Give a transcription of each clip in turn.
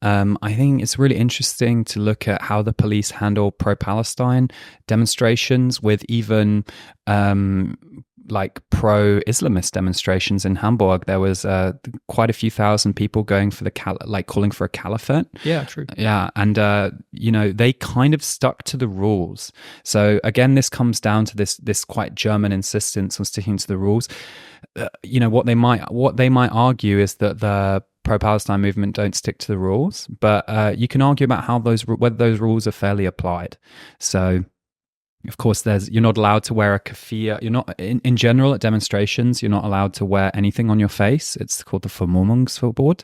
I think it's really interesting to look at how the police handle pro-Palestine demonstrations with even like pro-Islamist demonstrations in Hamburg. There was quite a few thousand people going for like calling for a caliphate. Yeah, true. Yeah, and they kind of stuck to the rules. So again, this comes down to this quite German insistence on sticking to the rules. What they might argue is that the pro-Palestine movement don't stick to the rules, but you can argue about whether those rules are fairly applied. So, of course, you're not allowed to wear a keffiyeh. You're not in general at demonstrations. You're not allowed to wear anything on your face. It's called the Vermummungsverbot.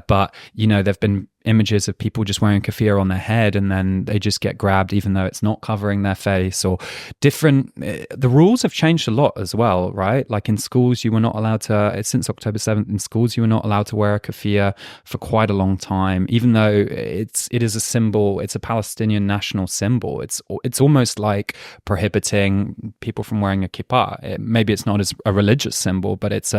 But there've been images of people just wearing keffiyeh on their head and then they just get grabbed even though it's not covering their face, or different. The rules have changed a lot as well, right? Like in schools, you were not allowed to, since October 7th, in schools, you were not allowed to wear a keffiyeh for quite a long time, even though it is a symbol. It's a Palestinian national symbol. It's almost like prohibiting people from wearing a kippah. Maybe it's not as a religious symbol, but it's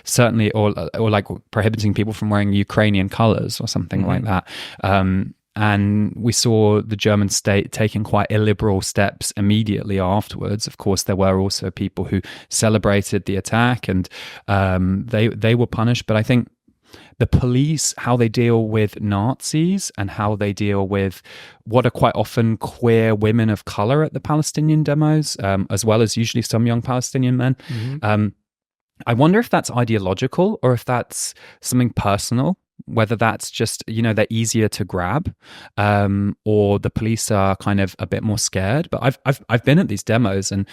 certainly, or like prohibiting people from wearing Ukrainian colors or something like that. And we saw the German state taking quite illiberal steps immediately afterwards. Of course, there were also people who celebrated the attack, and they were punished. But I think the police, how they deal with Nazis and how they deal with what are quite often queer women of color at the Palestinian demos, as well as usually some young Palestinian men. I wonder if that's ideological or if that's something personal. Whether that's just, they're easier to grab, or the police are kind of a bit more scared. But I've been at these demos and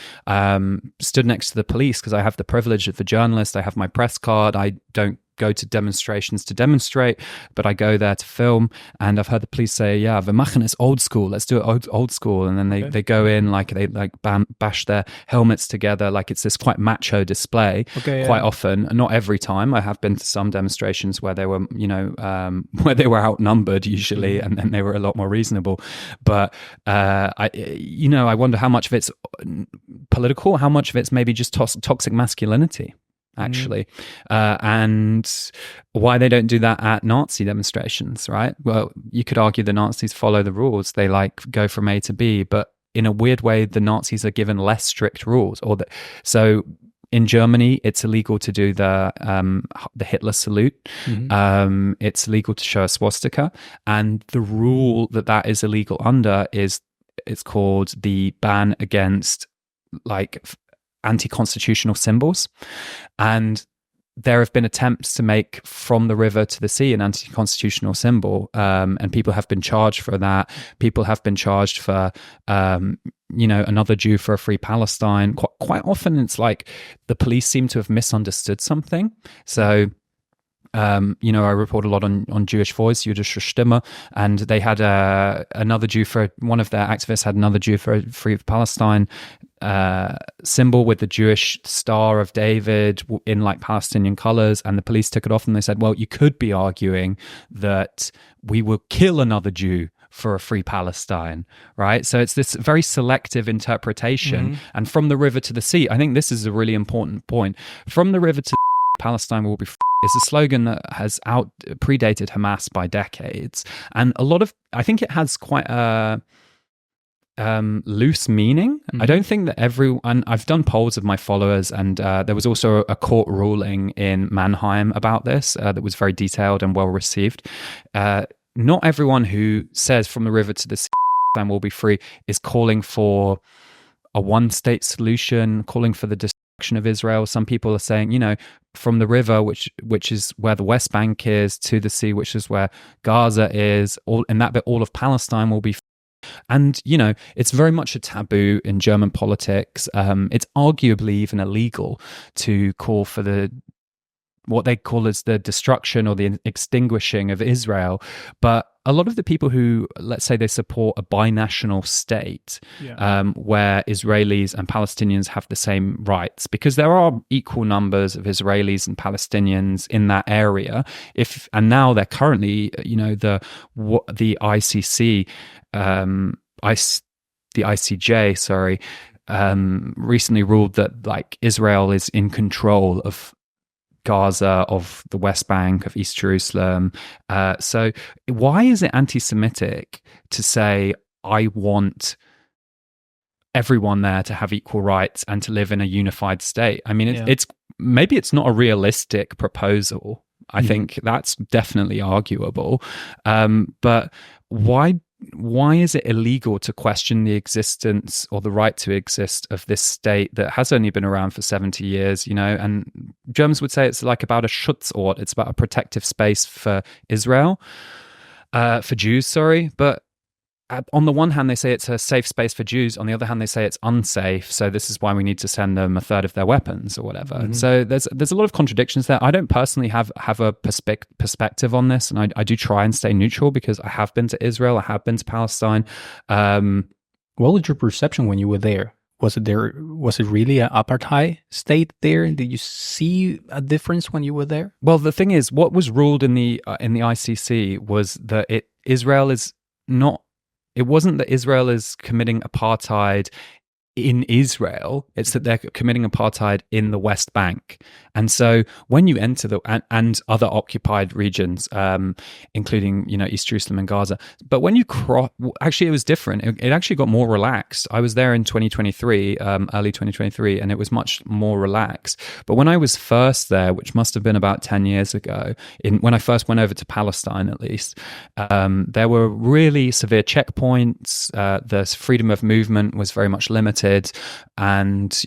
stood next to the police because I have the privilege of the journalist. I have my press card. I don't go to demonstrations to demonstrate, but I go there to film. And I've heard the police say, "Yeah, wir machen es old school. Let's do it old school." And then they go in, like they bash their helmets together, like it's this quite macho display. Quite often, not every time. I have been to some demonstrations where they were, where they were outnumbered usually, and then they were a lot more reasonable. But I wonder how much of it's political, how much of it's maybe just toxic masculinity, actually, and why they don't do that at Nazi demonstrations, right? Well, you could argue the Nazis follow the rules. They go from A to B, but in a weird way, the Nazis are given less strict rules. So in Germany, it's illegal to do the Hitler salute. It's illegal to show a swastika, and the rule that is illegal under it's called the ban against anti-constitutional symbols. And there have been attempts to make From the River to the Sea an anti-constitutional symbol, and people have been charged for that. People have been charged for another Jew for a free Palestine. Quite often it's like the police seem to have misunderstood something. So I report a lot on Jewish Voice, Jüdische Stimme, and they had another Jew one of their activists had another Jew for a free Palestine symbol with the Jewish Star of David in like Palestinian colors, and the police took it off and they said, well, you could be arguing that we will kill another Jew for a free Palestine, right? So it's this very selective interpretation. And From the River to the Sea, I think this is a really important point. From the river to Palestine will be is a slogan that has predated Hamas by decades, and I think it has quite a loose meaning. I don't think that everyone. I've done polls of my followers, and there was also a court ruling in Mannheim about this that was very detailed and well received. Not everyone who says From the River to the Sea will be free is calling for a one-state solution, calling for the destruction of Israel. Some people are saying, from the river, which is where the West Bank is, to the sea, which is where Gaza is, in that bit, all of Palestine will be. And, it's very much a taboo in German politics. It's arguably even illegal to call for what they call as the destruction or the extinguishing of Israel. But a lot of the people who, let's say, they support a binational state, where Israelis and Palestinians have the same rights, because there are equal numbers of Israelis and Palestinians in that area. And now they're currently, the ICC, the ICJ, recently ruled that Israel is in control of Gaza, of the West Bank, of East Jerusalem. So why is it anti-Semitic to say, I want everyone there to have equal rights and to live in a unified state? I mean, it's maybe it's not a realistic proposal. I think that's definitely arguable. But why is it illegal to question the existence or the right to exist of this state that has only been around for 70 years, and Germans would say it's like about a Schutzort. It's about a protective space for Israel, for Jews, sorry. But on the one hand, they say it's a safe space for Jews. On the other hand, they say it's unsafe. So this is why we need to send them a third of their weapons or whatever. So there's a lot of contradictions there. I don't personally have a perspective on this, and I do try and stay neutral because I have been to Israel, I have been to Palestine. What was your perception when you were there? Was it really an apartheid state there? Did you see a difference when you were there? Well, the thing is, what was ruled in the ICC was that Israel is not. It wasn't that Israel is committing apartheid in Israel, it's that they're committing apartheid in the West Bank. And so when you enter and other occupied regions, including, East Jerusalem and Gaza, but when you actually it was different. It actually got more relaxed. I was there in 2023, early 2023, and it was much more relaxed. But when I was first there, which must have been about 10 years ago, when I first went over to Palestine, at least, there were really severe checkpoints. The freedom of movement was very much limited. And,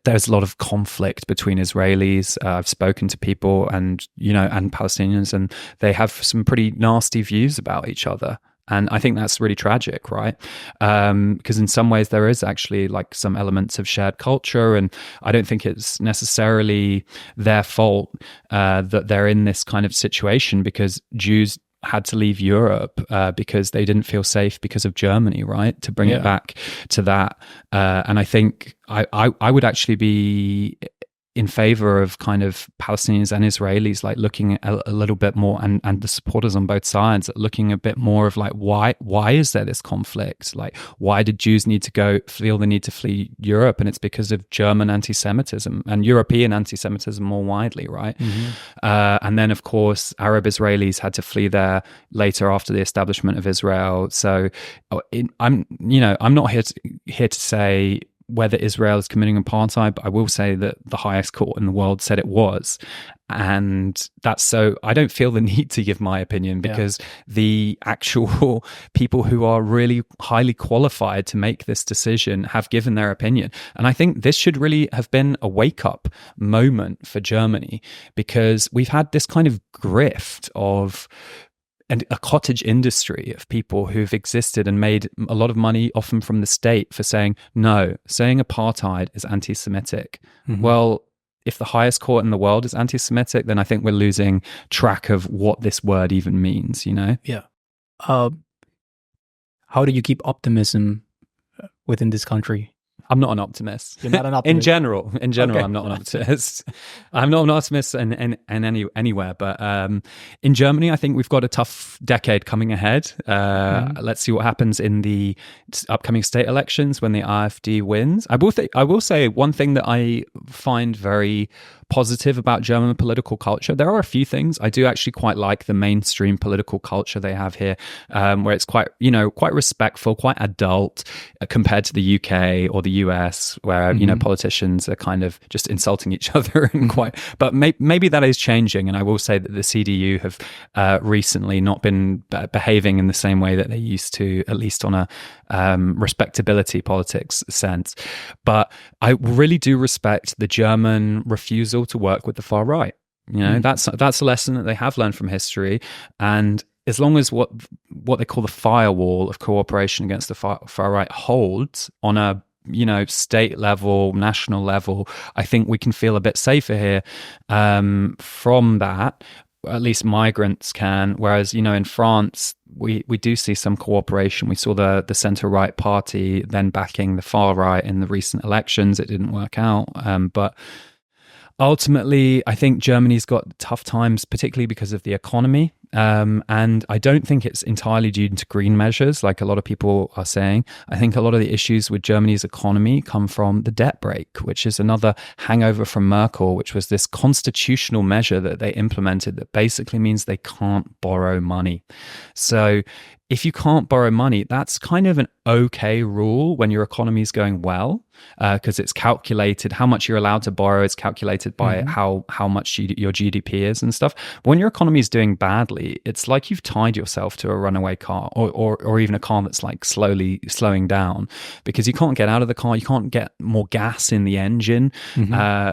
there's a lot of conflict between Israelis. I've spoken to people and Palestinians, and they have some pretty nasty views about each other. And I think that's really tragic, right? Because in some ways there is actually like some elements of shared culture, and I don't think it's necessarily their fault that they're in this kind of situation, because Jews had to leave Europe because they didn't feel safe because of Germany, right? To bring it back to that. And I think I would actually be in favor of kind of Palestinians and Israelis like looking at a little bit more, and the supporters on both sides looking a bit more of like, why is there this conflict? Like, why did Jews feel the need to flee Europe? And it's because of German anti-Semitism and European anti-Semitism more widely, right? And then of course Arab Israelis had to flee there later after the establishment of Israel. So I'm not here to say whether Israel is committing apartheid, but I will say that the highest court in the world said it was. And that's so I don't feel the need to give my opinion, because the actual people who are really highly qualified to make this decision have given their opinion. And I think this should really have been a wake-up moment for Germany, because we've had this kind of grift of and a cottage industry of people who've existed and made a lot of money, often from the state, for saying apartheid is anti-Semitic. Well, if the highest court in the world is anti-Semitic, then I think we're losing track of what this word even means, Yeah. How do you keep optimism within this country? I'm not an optimist. You're not an optimist? In general, Okay. I'm not an optimist. I'm not an optimist anywhere. But in Germany, I think we've got a tough decade coming ahead. Let's see what happens in the upcoming state elections when the AfD wins. I will say one thing that I find very positive about German political culture. There are a few things. I do actually quite like the mainstream political culture they have here, where it's quite respectful, quite adult, compared to the UK or the US, where politicians are kind of just insulting each other and but maybe that is changing. And I will say that the CDU have recently not been behaving in the same way that they used to, at least on a respectability politics sense. But I really do respect the German refusal to work with the far right. That's a lesson that they have learned from history. And as long as what they call the firewall of cooperation against the far right holds on a state level, national level, I think we can feel a bit safer here from that. At least migrants can. Whereas, in France, we do see some cooperation. We saw the centre-right party then backing the far right in the recent elections. It didn't work out. But ultimately, I think Germany's got tough times, particularly because of the economy. And I don't think it's entirely due to green measures, like a lot of people are saying. I think a lot of the issues with Germany's economy come from the debt brake, which is another hangover from Merkel, which was this constitutional measure that they implemented that basically means they can't borrow money. So if you can't borrow money, that's kind of an okay rule when your economy is going well, because it's calculated, how much you're allowed to borrow is calculated by how much your GDP is and stuff. But when your economy is doing badly, it's like you've tied yourself to a runaway car, or even a car that's like slowing down, because you can't get out of the car, you can't get more gas in the engine.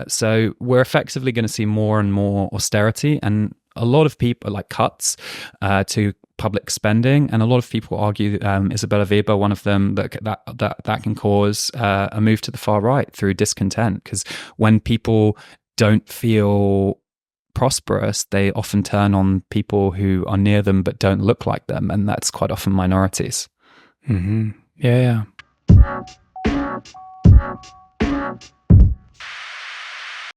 So we're effectively going to see more and more austerity, and a lot of people like cuts to public spending, and a lot of people argue, Isabella Weber, one of them, that can cause a move to the far right through discontent, because when people don't feel prosperous, they often turn on people who are near them but don't look like them, and that's quite often minorities. Yeah.